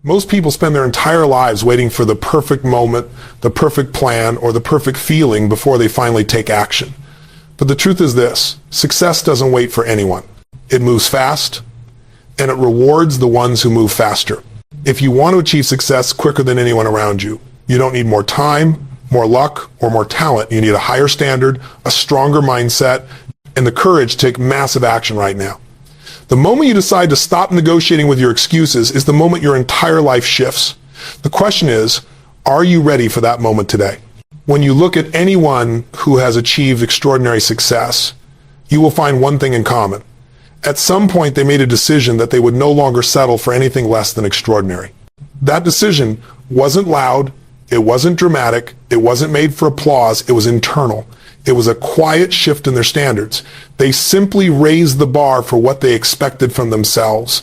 Most people spend their entire lives waiting for the perfect moment, the perfect plan, or the perfect feeling before they finally take action. But the truth is this: success doesn't wait for anyone. It moves fast, and it rewards the ones who move faster. If you want to achieve success quicker than anyone around you, you don't need more time, more luck, or more talent. You need a higher standard, a stronger mindset, and the courage to take massive action right now. The moment you decide to stop negotiating with your excuses is the moment your entire life shifts. The question is, are you ready for that moment today? When you look at anyone who has achieved extraordinary success, you will find one thing in common. At some point, they made a decision that they would no longer settle for anything less than extraordinary. That decision wasn't loud, it wasn't dramatic, it wasn't made for applause, it was internal. It was a quiet shift in their standards. They simply raised the bar for what they expected from themselves.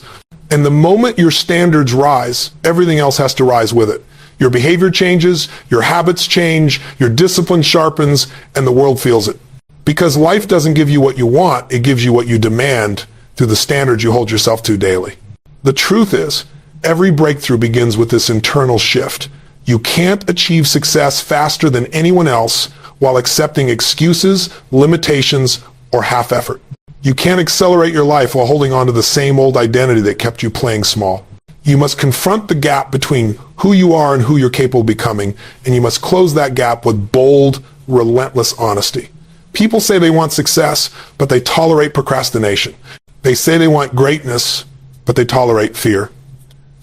And the moment your standards rise, everything else has to rise with it. Your behavior changes, your habits change, your discipline sharpens, and the world feels it. Because life doesn't give you what you want, it gives you what you demand through the standards you hold yourself to daily. The truth is, every breakthrough begins with this internal shift. You can't achieve success faster than anyone else while accepting excuses, limitations, or half effort. You can't accelerate your life while holding on to the same old identity that kept you playing small. You must confront the gap between who you are and who you're capable of becoming, and you must close that gap with bold, relentless honesty. People say they want success, but they tolerate procrastination. They say they want greatness, but they tolerate fear.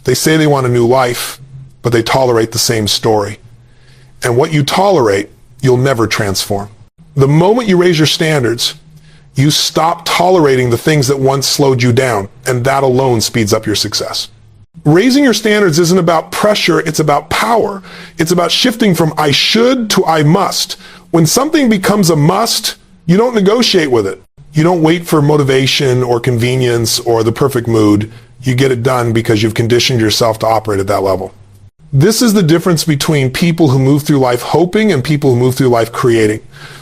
They say they want a new life, but they tolerate the same story. And what you tolerate, you'll never transform. The moment you raise your standards, you stop tolerating the things that once slowed you down, and that alone speeds up your success. Raising your standards isn't about pressure, it's about power. It's about shifting from I should to I must. When something becomes a must, you don't negotiate with it. You don't wait for motivation or convenience or the perfect mood. You get it done because you've conditioned yourself to operate at that level. This is the difference between people who move through life hoping and people who move through life creating.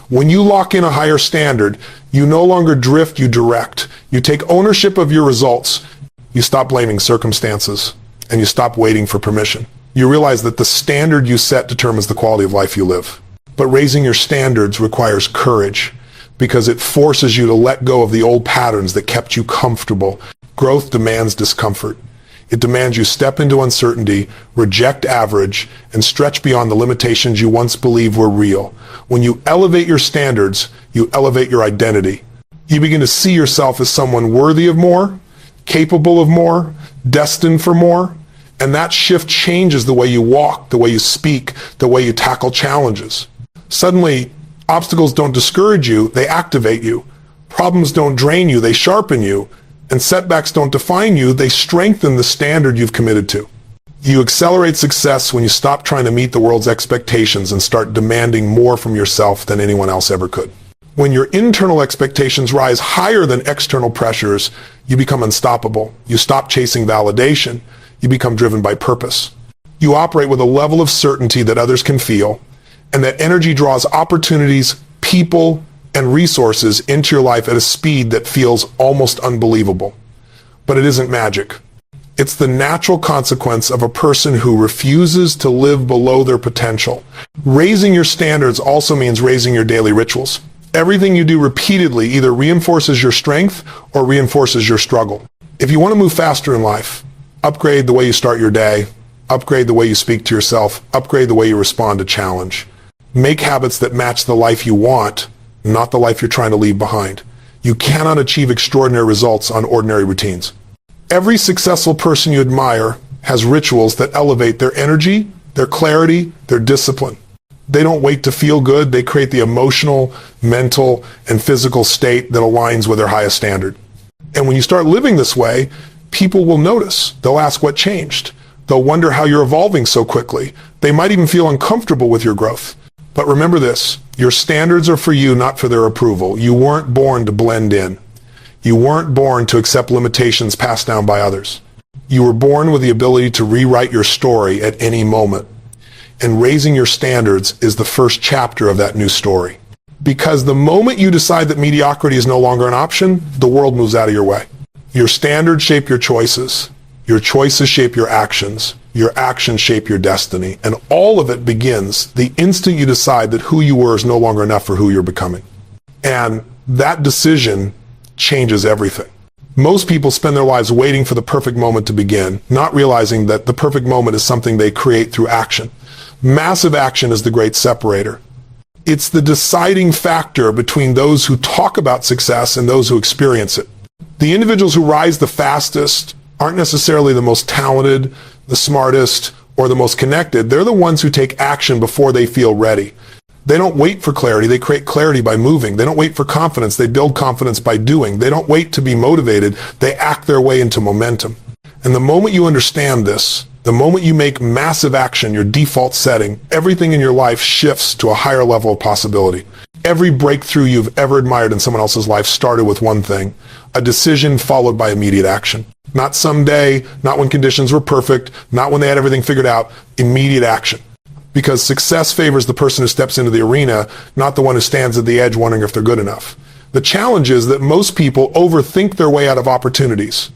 When you lock in a higher standard, you no longer drift, you direct. You take ownership of your results. You stop blaming circumstances, and you stop waiting for permission. You realize that the standard you set determines the quality of life you live. But raising your standards requires courage, because it forces you to let go of the old patterns that kept you comfortable. Growth demands discomfort. It demands you step into uncertainty, reject average, and stretch beyond the limitations you once believed were real. When you elevate your standards, you elevate your identity. You begin to see yourself as someone worthy of more, capable of more, destined for more, and that shift changes the way you walk, the way you speak, the way you tackle challenges. Suddenly, obstacles don't discourage you, they activate you. Problems don't drain you, they sharpen you. And setbacks don't define you, they strengthen the standard you've committed to. You accelerate success when you stop trying to meet the world's expectations and start demanding more from yourself than anyone else ever could. When your internal expectations rise higher than external pressures, you become unstoppable. You stop chasing validation. You become driven by purpose. You operate with a level of certainty that others can feel, and that energy draws opportunities, people, and resources into your life at a speed that feels almost unbelievable. But it isn't magic. It's the natural consequence of a person who refuses to live below their potential. Raising your standards also means raising your daily rituals. Everything you do repeatedly either reinforces your strength or reinforces your struggle. If you want to move faster in life, upgrade the way you start your day, upgrade the way you speak to yourself, upgrade the way you respond to challenge. Make habits that match the life you want, not the life you're trying to leave behind. You cannot achieve extraordinary results on ordinary routines. Every successful person you admire has rituals that elevate their energy, their clarity, their discipline. They don't wait to feel good, they create the emotional, mental, and physical state that aligns with their highest standard. And when you start living this way, people will notice. They'll ask what changed. They'll wonder how you're evolving so quickly. They might even feel uncomfortable with your growth. But remember this, your standards are for you, not for their approval. You weren't born to blend in. You weren't born to accept limitations passed down by others. You were born with the ability to rewrite your story at any moment. And raising your standards is the first chapter of that new story. Because the moment you decide that mediocrity is no longer an option, the world moves out of your way. Your standards shape your choices. Your choices shape your actions. Your actions shape your destiny. And all of it begins the instant you decide that who you were is no longer enough for who you're becoming. And that decision changes everything. Most people spend their lives waiting for the perfect moment to begin, not realizing that the perfect moment is something they create through action. Massive action is the great separator. It's the deciding factor between those who talk about success and those who experience it. The individuals who rise the fastest aren't necessarily the most talented, the smartest, or the most connected. They're the ones who take action before they feel ready. They don't wait for clarity. They create clarity by moving. They don't wait for confidence. They build confidence by doing. They don't wait to be motivated. They act their way into momentum. And the moment you understand this, the moment you make massive action your default setting, everything in your life shifts to a higher level of possibility. Every breakthrough you've ever admired in someone else's life started with one thing: a decision followed by immediate action. Not someday, not when conditions were perfect, not when they had everything figured out, immediate action. Because success favors the person who steps into the arena, not the one who stands at the edge wondering if they're good enough. The challenge is that most people overthink their way out of opportunities.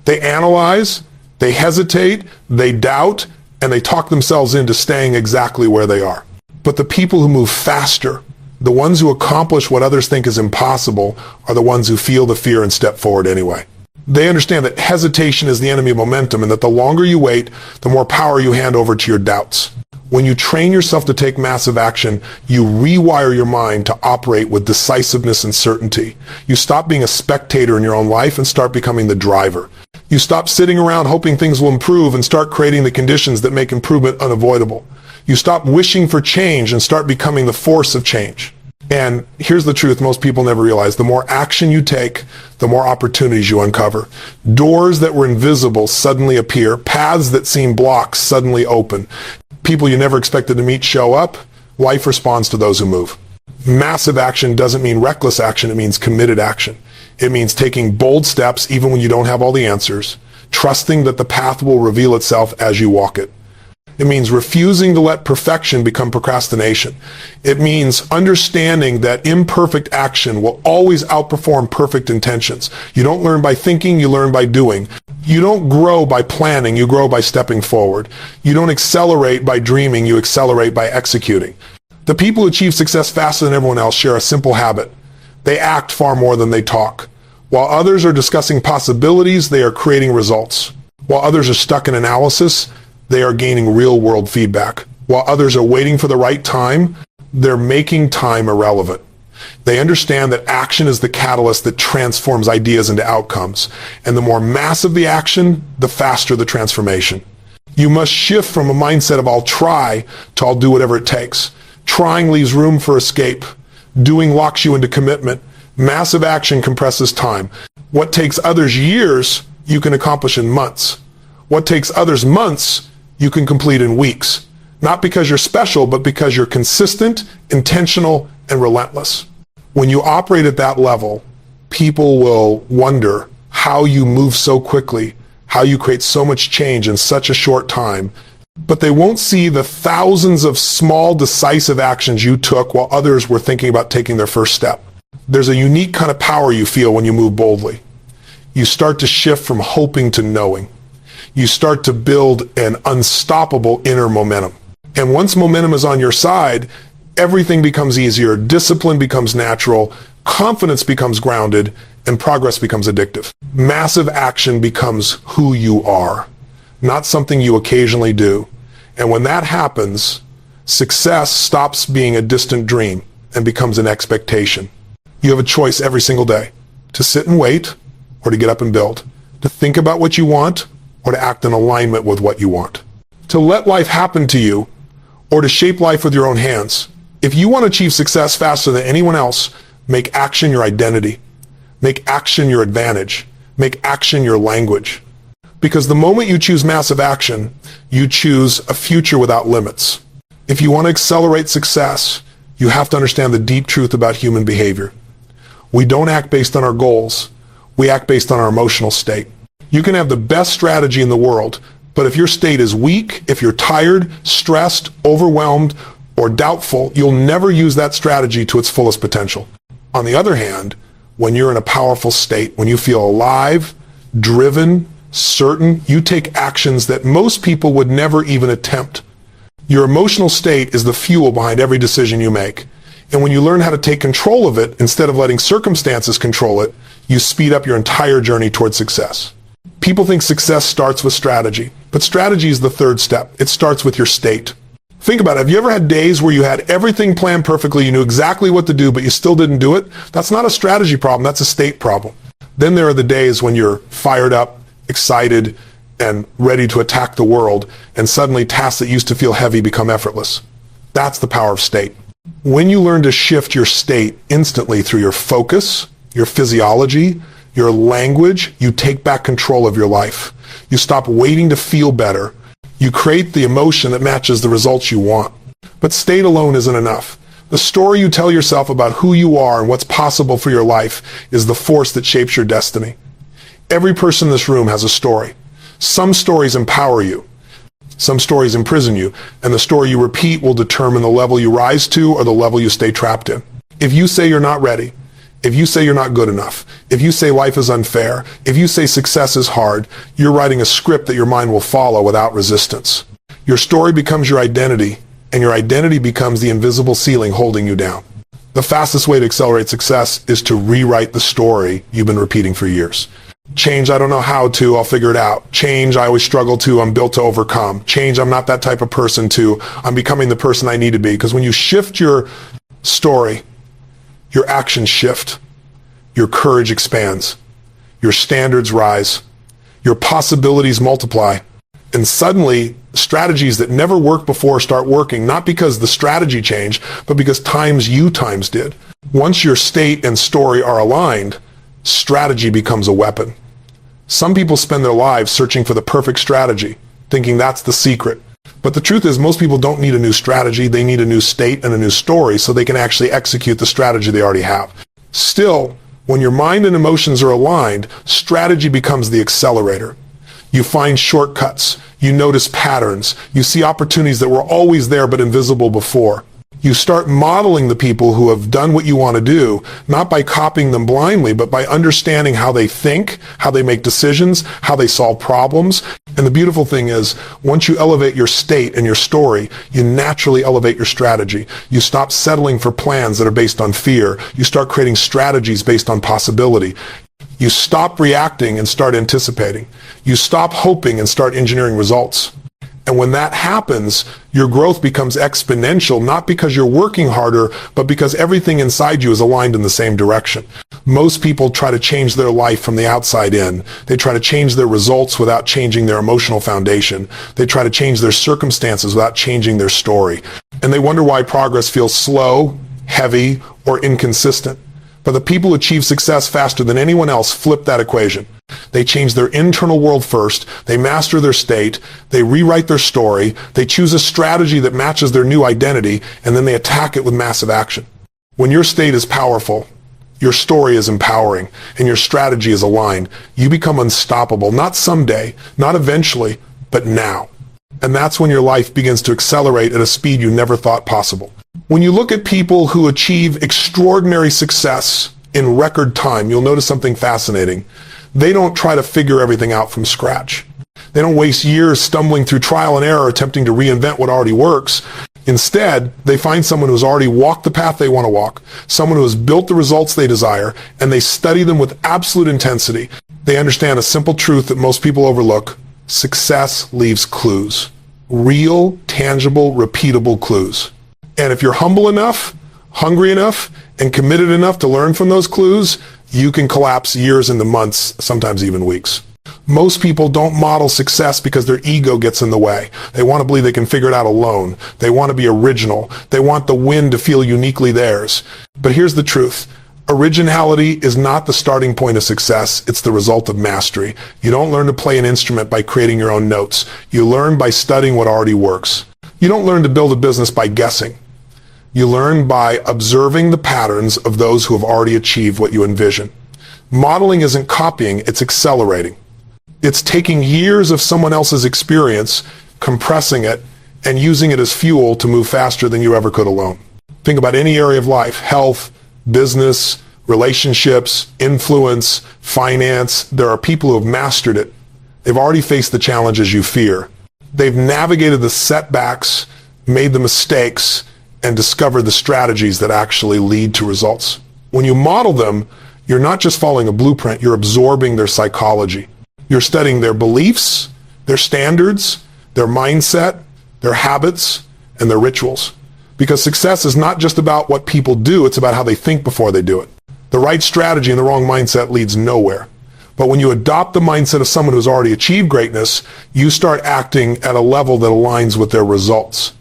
They analyze, they hesitate, they doubt, and they talk themselves into staying exactly where they are. But the people who move faster, the ones who accomplish what others think is impossible, are the ones who feel the fear and step forward anyway. They understand that hesitation is the enemy of momentum, and that the longer you wait, the more power you hand over to your doubts. When you train yourself to take massive action, you rewire your mind to operate with decisiveness and certainty. You stop being a spectator in your own life and start becoming the driver. You stop sitting around hoping things will improve and start creating the conditions that make improvement unavoidable. You stop wishing for change and start becoming the force of change. And here's the truth most people never realize: the more action you take, the more opportunities you uncover. Doors that were invisible suddenly appear. Paths that seem blocked suddenly open. People you never expected to meet show up. Life responds to those who move. Massive action doesn't mean reckless action. It means committed action. It means taking bold steps even when you don't have all the answers, trusting that the path will reveal itself as you walk it. It means refusing to let perfection become procrastination. It means understanding that imperfect action will always outperform perfect intentions. You don't learn by thinking, you learn by doing. You don't grow by planning, you grow by stepping forward. You don't accelerate by dreaming, you accelerate by executing. The people who achieve success faster than everyone else share a simple habit: they act far more than they talk. While others are discussing possibilities, they are creating results. While others are stuck in analysis, they are gaining real-world feedback. While others are waiting for the right time, they're making time irrelevant. They understand that action is the catalyst that transforms ideas into outcomes. And the more massive the action, the faster the transformation. You must shift from a mindset of "I'll try" to "I'll do whatever it takes." Trying leaves room for escape. Doing locks you into commitment. Massive action compresses time. What takes others years, you can accomplish in months. What takes others months, you can complete in weeks. Not because you're special, but because you're consistent, intentional, and relentless. When you operate at that level, people will wonder how you move so quickly, how you create so much change in such a short time, but they won't see the thousands of small, decisive actions you took while others were thinking about taking their first step. There's a unique kind of power you feel when you move boldly. You start to shift from hoping to knowing. You start to build an unstoppable inner momentum. And once momentum is on your side, everything becomes easier, discipline becomes natural, confidence becomes grounded, and progress becomes addictive. Massive action becomes who you are, not something you occasionally do. And when that happens, success stops being a distant dream and becomes an expectation. You have a choice every single day: to sit and wait, or to get up and build, to think about what you want, or to act in alignment with what you want, to let life happen to you, or to shape life with your own hands. If you want to achieve success faster than anyone else, make action your identity. Make action your advantage. Make action your language. Because the moment you choose massive action, you choose a future without limits. If you want to accelerate success, you have to understand the deep truth about human behavior. We don't act based on our goals. We act based on our emotional state. You can have the best strategy in the world, but if your state is weak, if you're tired, stressed, overwhelmed, or doubtful, you'll never use that strategy to its fullest potential. On the other hand, when you're in a powerful state, when you feel alive, driven, certain, you take actions that most people would never even attempt. Your emotional state is the fuel behind every decision you make. And when you learn how to take control of it instead of letting circumstances control it, you speed up your entire journey towards success. People think success starts with strategy, but strategy is the third step. It starts with your state. Think about it. Have you ever had days where you had everything planned perfectly, you knew exactly what to do, but you still didn't do it? That's not a strategy problem, that's a state problem. Then there are the days when you're fired up, excited, and ready to attack the world, and suddenly tasks that used to feel heavy become effortless. That's the power of state. When you learn to shift your state instantly through your focus, your physiology, your language, you take back control of your life. You stop waiting to feel better. You create the emotion that matches the results you want. But state alone isn't enough. The story you tell yourself about who you are and what's possible for your life is the force that shapes your destiny. Every person in this room has a story. Some stories empower you. Some stories imprison you. And the story you repeat will determine the level you rise to or the level you stay trapped in. If you say you're not ready, if you say you're not good enough, if you say life is unfair, if you say success is hard, you're writing a script that your mind will follow without resistance. Your story becomes your identity, and your identity becomes the invisible ceiling holding you down. The fastest way to accelerate success is to rewrite the story you've been repeating for years. Change, I don't know how to, I'll figure it out. Change, I always struggle to, I'm built to overcome. Change, I'm not that type of person to, I'm becoming the person I need to be. Because when you shift your story, your actions shift, your courage expands, your standards rise, your possibilities multiply, and suddenly strategies that never worked before start working, not because the strategy changed, but because times did. Once your state and story are aligned, strategy becomes a weapon. Some people spend their lives searching for the perfect strategy, thinking that's the secret. But the truth is, most people don't need a new strategy. They need a new state and a new story so they can actually execute the strategy they already have. Still, when your mind and emotions are aligned, strategy becomes the accelerator. You find shortcuts. You notice patterns. You see opportunities that were always there but invisible before. You start modeling the people who have done what you want to do, not by copying them blindly, but by understanding how they think, how they make decisions, how they solve problems. And the beautiful thing is, once you elevate your state and your story, you naturally elevate your strategy. You stop settling for plans that are based on fear. You start creating strategies based on possibility. You stop reacting and start anticipating. You stop hoping and start engineering results. And when that happens, your growth becomes exponential, not because you're working harder, but because everything inside you is aligned in the same direction. Most people try to change their life from the outside in. They try to change their results without changing their emotional foundation. They try to change their circumstances without changing their story. And they wonder why progress feels slow, heavy, or inconsistent. But the people who achieve success faster than anyone else flip that equation. They change their internal world first, they master their state, they rewrite their story, they choose a strategy that matches their new identity, and then they attack it with massive action. When your state is powerful, your story is empowering, and your strategy is aligned, you become unstoppable, not someday, not eventually, but now. And that's when your life begins to accelerate at a speed you never thought possible. When you look at people who achieve extraordinary success in record time, you'll notice something fascinating. They don't try to figure everything out from scratch. They don't waste years stumbling through trial and error attempting to reinvent what already works. Instead, they find someone who's already walked the path they want to walk, someone who has built the results they desire, and they study them with absolute intensity. They understand a simple truth that most people overlook. Success leaves clues. Real, tangible, repeatable clues. And if you're humble enough, hungry enough, and committed enough to learn from those clues, you can collapse years into months, sometimes even weeks. Most people don't model success because their ego gets in the way. They want to believe they can figure it out alone. They want to be original. They want the win to feel uniquely theirs. But here's the truth. Originality is not the starting point of success. It's the result of mastery. You don't learn to play an instrument by creating your own notes. You learn by studying what already works. You don't learn to build a business by guessing. You learn by observing the patterns of those who have already achieved what you envision. Modeling isn't copying, it's accelerating. It's taking years of someone else's experience, compressing it, and using it as fuel to move faster than you ever could alone. Think about any area of life: health, business, relationships, influence, finance. There are people who have mastered it. They've already faced the challenges you fear. They've navigated the setbacks, made the mistakes, and discovered the strategies that actually lead to results. When you model them, you're not just following a blueprint, you're absorbing their psychology. You're studying their beliefs, their standards, their mindset, their habits, and their rituals. Because success is not just about what people do, it's about how they think before they do it. The right strategy and the wrong mindset leads nowhere. But when you adopt the mindset of someone who's already achieved greatness, you start acting at a level that aligns with their results.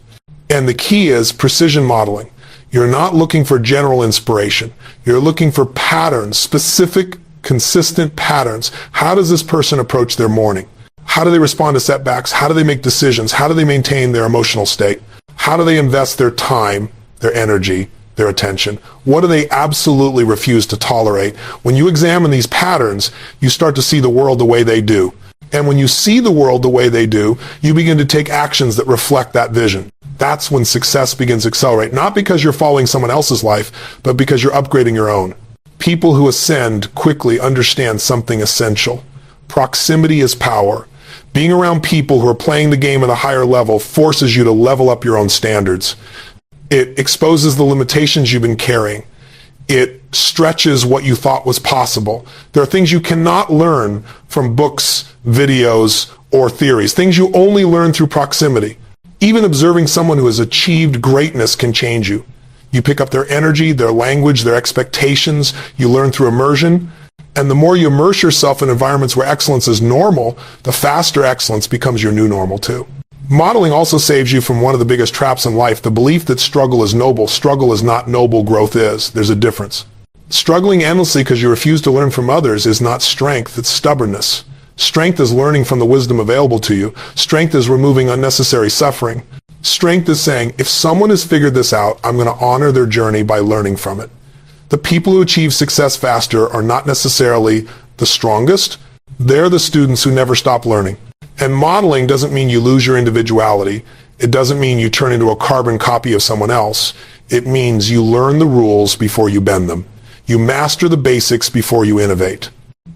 And the key is precision modeling. You're not looking for general inspiration. You're looking for patterns, specific, consistent patterns. How does this person approach their morning? How do they respond to setbacks? How do they make decisions? How do they maintain their emotional state? How do they invest their time, their energy, their attention? What do they absolutely refuse to tolerate? When you examine these patterns, you start to see the world the way they do. And when you see the world the way they do, you begin to take actions that reflect that vision. That's when success begins to accelerate, not because you're following someone else's life, but because you're upgrading your own. People who ascend quickly understand something essential. Proximity is power. Being around people who are playing the game at a higher level forces you to level up your own standards. It exposes the limitations you've been carrying. It stretches what you thought was possible. There are things you cannot learn from books, videos, or theories, things you only learn through proximity. Even observing someone who has achieved greatness can change you. You pick up their energy, their language, their expectations. You learn through immersion. And the more you immerse yourself in environments where excellence is normal, the faster excellence becomes your new normal too. Modeling also saves you from one of the biggest traps in life, the belief that struggle is noble. Struggle is not noble, growth is. There's a difference. Struggling endlessly because you refuse to learn from others is not strength, it's stubbornness. Strength is learning from the wisdom available to you. Strength is removing unnecessary suffering. Strength is saying, if someone has figured this out, I'm going to honor their journey by learning from it. The people who achieve success faster are not necessarily the strongest. They're the students who never stop learning. And modeling doesn't mean you lose your individuality. It doesn't mean you turn into a carbon copy of someone else. It means you learn the rules before you bend them. You master the basics before you innovate.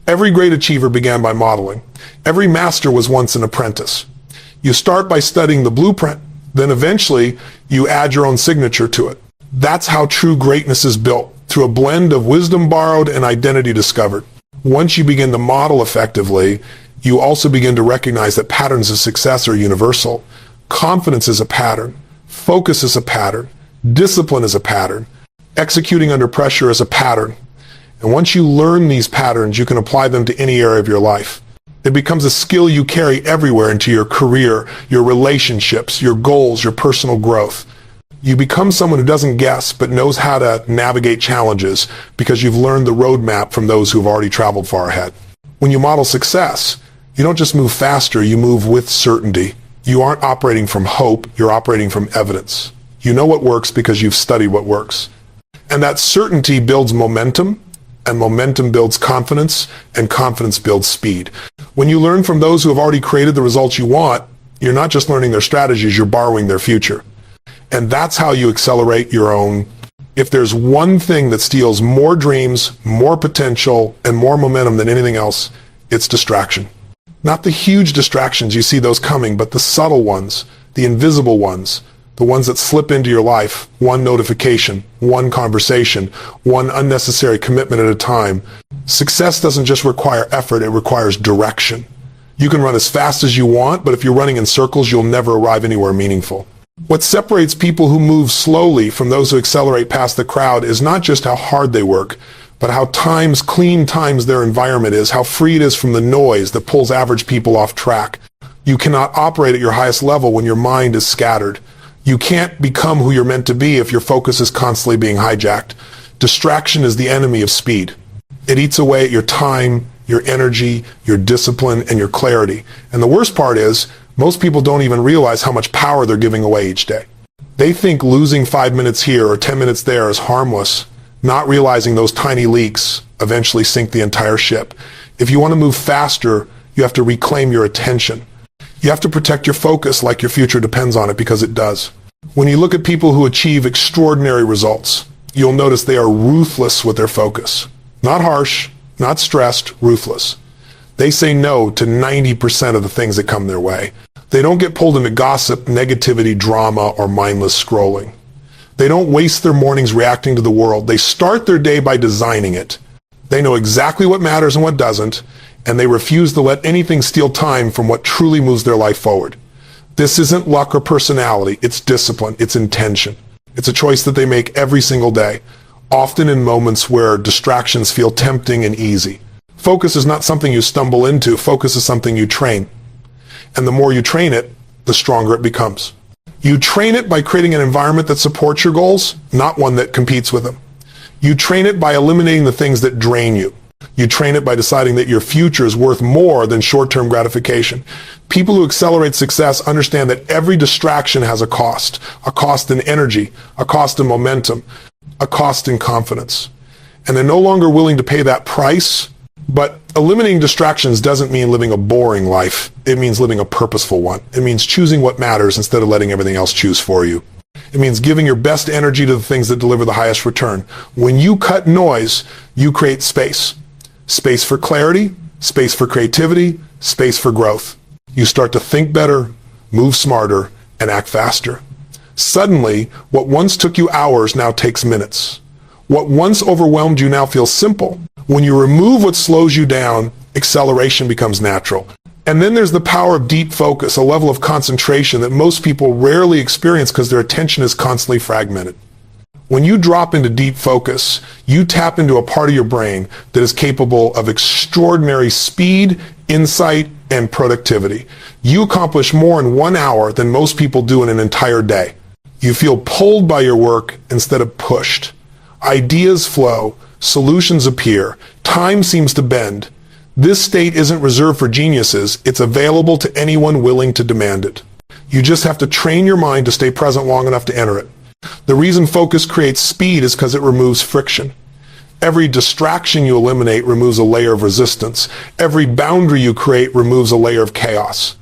Every great achiever began by modeling. Every master was once an apprentice. You start by studying the blueprint, then eventually you add your own signature to it. That's how true greatness is built, through a blend of wisdom borrowed and identity discovered. Once you begin to model effectively, you also begin to recognize that patterns of success are universal. Confidence is a pattern. Focus is a pattern. Discipline is a pattern. Executing under pressure is a pattern. And once you learn these patterns, you can apply them to any area of your life. It becomes a skill you carry everywhere into your career, your relationships, your goals, your personal growth. You become someone who doesn't guess, but knows how to navigate challenges because you've learned the roadmap from those who've already traveled far ahead. When you model success, you don't just move faster, you move with certainty. You aren't operating from hope, you're operating from evidence. You know what works because you've studied what works. And that certainty builds momentum, and momentum builds confidence, and confidence builds speed. When you learn from those who have already created the results you want, you're not just learning their strategies, you're borrowing their future. And that's how you accelerate your own. If there's one thing that steals more dreams, more potential, and more momentum than anything else, it's distraction. Not the huge distractions, you see those coming, but the subtle ones, the invisible ones, the ones that slip into your life, one notification, one conversation, one unnecessary commitment at a time. Success doesn't just require effort, it requires direction. You can run as fast as you want, but if you're running in circles, you'll never arrive anywhere meaningful. What separates people who move slowly from those who accelerate past the crowd is not just how hard they work, but how clean times their environment is, how free it is from the noise that pulls average people off track. You cannot operate at your highest level when your mind is scattered. You can't become who you're meant to be if your focus is constantly being hijacked. Distraction is the enemy of speed. It eats away at your time, your energy, your discipline, and your clarity. And the worst part is, most people don't even realize how much power they're giving away each day. They think losing 5 minutes here or 10 minutes there is harmless, not realizing those tiny leaks eventually sink the entire ship. If you want to move faster, you have to reclaim your attention. You have to protect your focus like your future depends on it, because it does. When you look at people who achieve extraordinary results, you'll notice they are ruthless with their focus. Not harsh, not stressed, ruthless. They say no to 90% of the things that come their way. They don't get pulled into gossip, negativity, drama, or mindless scrolling. They don't waste their mornings reacting to the world. They start their day by designing it. They know exactly what matters and what doesn't, and they refuse to let anything steal time from what truly moves their life forward. This isn't luck or personality. It's discipline. It's intention. It's a choice that they make every single day, often in moments where distractions feel tempting and easy. Focus is not something you stumble into. Focus is something you train. And the more you train it, the stronger it becomes. You train it by creating an environment that supports your goals, not one that competes with them. You train it by eliminating the things that drain you. You train it by deciding that your future is worth more than short-term gratification. People who accelerate success understand that every distraction has a cost in energy, a cost in momentum, a cost in confidence. And they're no longer willing to pay that price. But eliminating distractions doesn't mean living a boring life. It means living a purposeful one. It means choosing what matters instead of letting everything else choose for you. It means giving your best energy to the things that deliver the highest return. When you cut noise, you create space. Space for clarity, space for creativity, space for growth. You start to think better, move smarter, and act faster. Suddenly, what once took you hours now takes minutes. What once overwhelmed you now feels simple. When you remove what slows you down, acceleration becomes natural. And then there's the power of deep focus, a level of concentration that most people rarely experience because their attention is constantly fragmented. When you drop into deep focus, you tap into a part of your brain that is capable of extraordinary speed, insight, and productivity. You accomplish more in 1 hour than most people do in an entire day. You feel pulled by your work instead of pushed. Ideas flow, solutions appear, time seems to bend. This state isn't reserved for geniuses, it's available to anyone willing to demand it. You just have to train your mind to stay present long enough to enter it. The reason focus creates speed is because it removes friction. Every distraction you eliminate removes a layer of resistance. Every boundary you create removes a layer of chaos.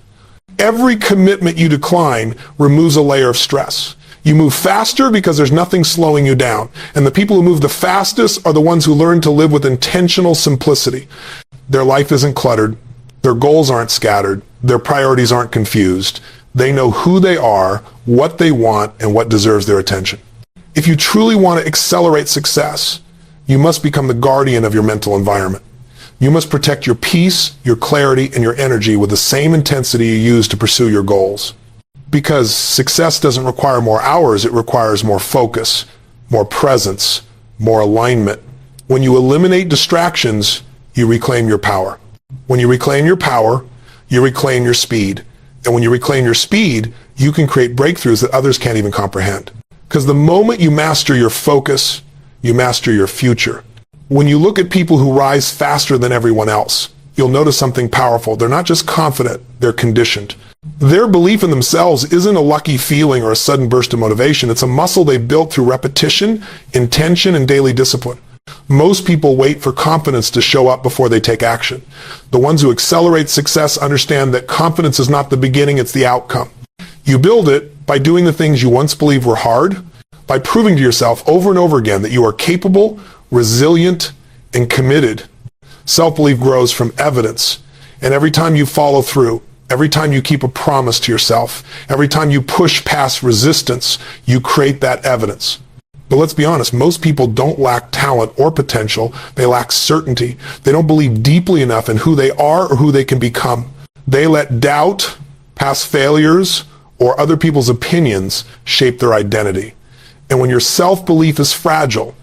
Every commitment you decline removes a layer of stress. You move faster because there's nothing slowing you down. And the people who move the fastest are the ones who learn to live with intentional simplicity. Their life isn't cluttered. Their goals aren't scattered. Their priorities aren't confused. They know who they are, what they want, and what deserves their attention. If you truly want to accelerate success, you must become the guardian of your mental environment. You must protect your peace, your clarity, and your energy with the same intensity you use to pursue your goals. Because success doesn't require more hours, it requires more focus, more presence, more alignment. When you eliminate distractions, you reclaim your power. When you reclaim your power, you reclaim your speed. And when you reclaim your speed, you can create breakthroughs that others can't even comprehend. Because the moment you master your focus, you master your future. When you look at people who rise faster than everyone else, you'll notice something powerful. They're not just confident, they're conditioned. Their belief in themselves isn't a lucky feeling or a sudden burst of motivation. It's a muscle they built through repetition, intention, and daily discipline. Most people wait for confidence to show up before they take action. The ones who accelerate success understand that confidence is not the beginning, it's the outcome. You build it by doing the things you once believed were hard, by proving to yourself over and over again that you are capable, resilient, and committed. Self-belief grows from evidence, and every time you follow through, every time you keep a promise to yourself, every time you push past resistance, you create that evidence. But let's be honest, most people don't lack talent or potential. They lack certainty. They don't believe deeply enough in who they are or who they can become. They let doubt, past failures, or other people's opinions shape their identity. And when your self-belief is fragile,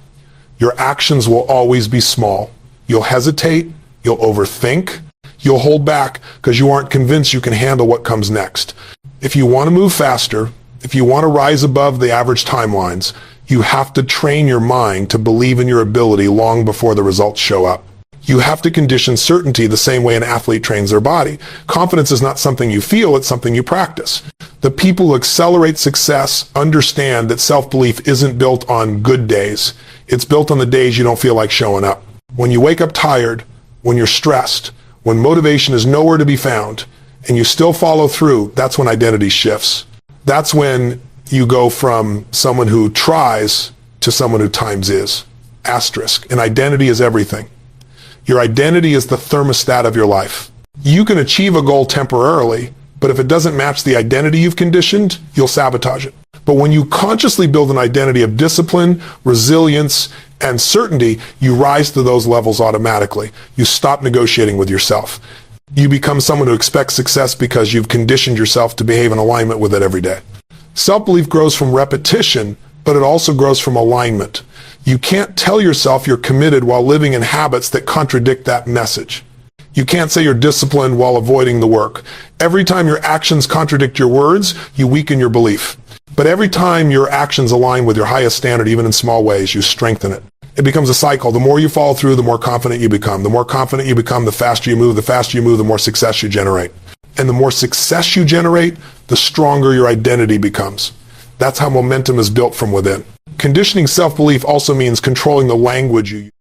your actions will always be small. You'll hesitate, you'll overthink, you'll hold back because you aren't convinced you can handle what comes next. If you want to move faster, if you want to rise above the average timelines, you have to train your mind to believe in your ability long before the results show up. You have to condition certainty the same way an athlete trains their body. Confidence is not something you feel, it's something you practice. The people who accelerate success understand that self-belief isn't built on good days. It's built on the days you don't feel like showing up. When you wake up tired, when you're stressed, when motivation is nowhere to be found, and you still follow through, that's when identity shifts. That's when you go from someone who tries to someone who times is. Asterisk. And identity is everything. Your identity is the thermostat of your life. You can achieve a goal temporarily, but if it doesn't match the identity you've conditioned, you'll sabotage it. But when you consciously build an identity of discipline, resilience, and certainty, you rise to those levels automatically. You stop negotiating with yourself. You become someone who expects success because you've conditioned yourself to behave in alignment with it every day. Self-belief grows from repetition, but it also grows from alignment. You can't tell yourself you're committed while living in habits that contradict that message. You can't say you're disciplined while avoiding the work. Every time your actions contradict your words, you weaken your belief. But every time your actions align with your highest standard, even in small ways, you strengthen it. It becomes a cycle. The more you follow through, the more confident you become. The more confident you become, the faster you move. The faster you move, the more success you generate. And the more success you generate, the stronger your identity becomes. That's how momentum is built from within. Conditioning self-belief also means controlling the language you use.